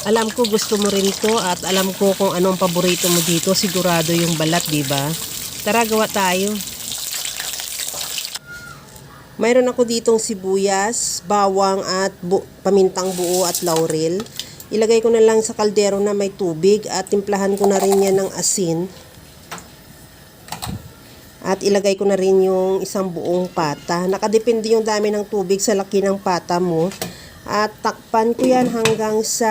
Alam ko gusto mo rin to at alam ko kung anong paborito mo dito. Sigurado yung balat, diba? Tara, gawa tayo. Mayroon ako ditong sibuyas, bawang at pamintang buo at laurel. Ilagay ko na lang sa kaldero na may tubig at timplahan ko na rin yan ng asin. At ilagay ko na rin yung isang buong pata. Nakadepende yung dami ng tubig sa laki ng pata mo. At takpan ko yan hanggang sa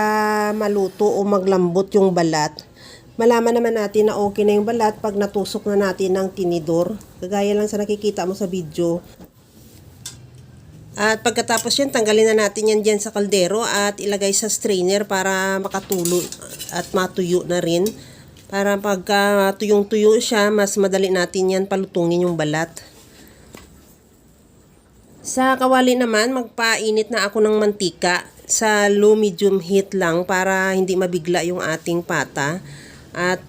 maluto o maglambot yung balat. Malaman naman natin na okay na yung balat pag natusok na natin ng tinidor. Kagaya lang sa nakikita mo sa video. At pagkatapos yan, tanggalin na natin yan dyan sa kaldero at ilagay sa strainer para makatulo at matuyo na rin. Para pagka tuyong-tuyo siya, mas madali natin yan palutungin yung balat. Sa kawali naman, magpainit na ako ng mantika sa low medium heat lang para hindi mabigla yung ating pata. At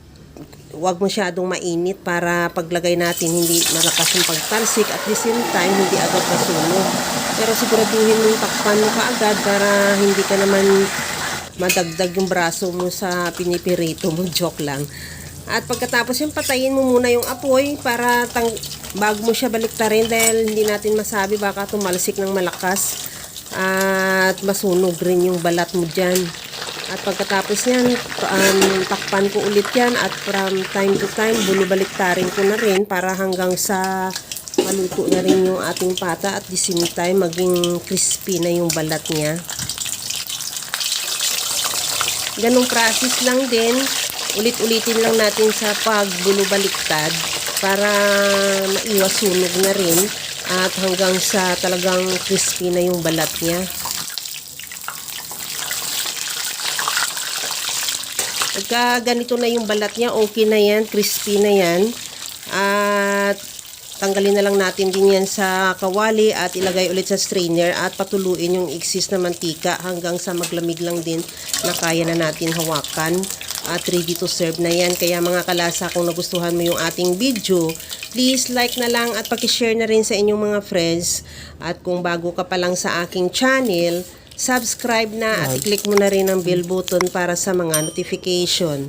huwag masyadong mainit para paglagay natin hindi malakas yung pagtalsik at the same time hindi agad masunog. Pero siguraduhin mong takpan mo kaagad para hindi ka naman madagdag yung braso mo sa pinipirito mo. Joke lang. At pagkatapos yung patayin mo muna yung apoy para bago mo siya baliktarin dahil hindi natin masabi baka tumalsik ng malakas at masunog rin yung balat mo dyan. At pagkatapos yan, takpan ko ulit yan at from time to time balibaliktarin ko na rin para hanggang sa maluto na rin yung ating pata at the same time maging crispy na yung balat niya. Ganong process lang din. Ulit-ulitin lang natin sa pagbulubaliktad para maiwas sunog na rin at hanggang sa talagang crispy na yung balat niya. Pagka ganito na yung balat niya, okay na yan, crispy na yan. At tanggalin na lang natin din yan sa kawali at ilagay ulit sa strainer at patuluin yung excess na mantika hanggang sa maglamig lang din na kaya na natin hawakan. At ready to serve na yan. Kaya mga kalasa, kung nagustuhan mo yung ating video, please like na lang at pakishare na rin sa inyong mga friends. At kung bago ka pa lang sa aking channel, subscribe na at i-click mo na rin ang bell button para sa mga notification.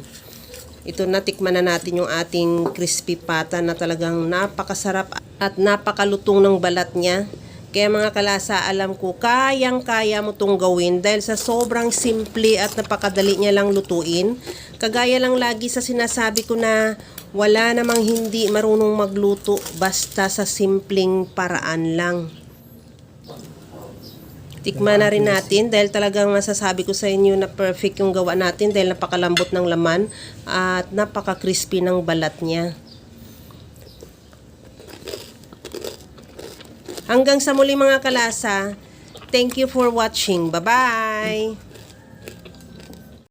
Ito, natikman na natin yung ating crispy pata na talagang napakasarap at napakalutong ng balat niya. Kaya mga kalasa, alam ko kayang-kaya mo itong gawin dahil sa sobrang simple at napakadali niya lang lutuin. Kagaya lang lagi sa sinasabi ko na wala namang hindi marunong magluto basta sa simpleng paraan lang. Tikman na rin natin dahil talagang masasabi ko sa inyo na perfect yung gawa natin dahil napakalambot ng laman at napaka-crispy ng balat niya. Hanggang sa muli mga kalasa, thank you for watching. Bye-bye!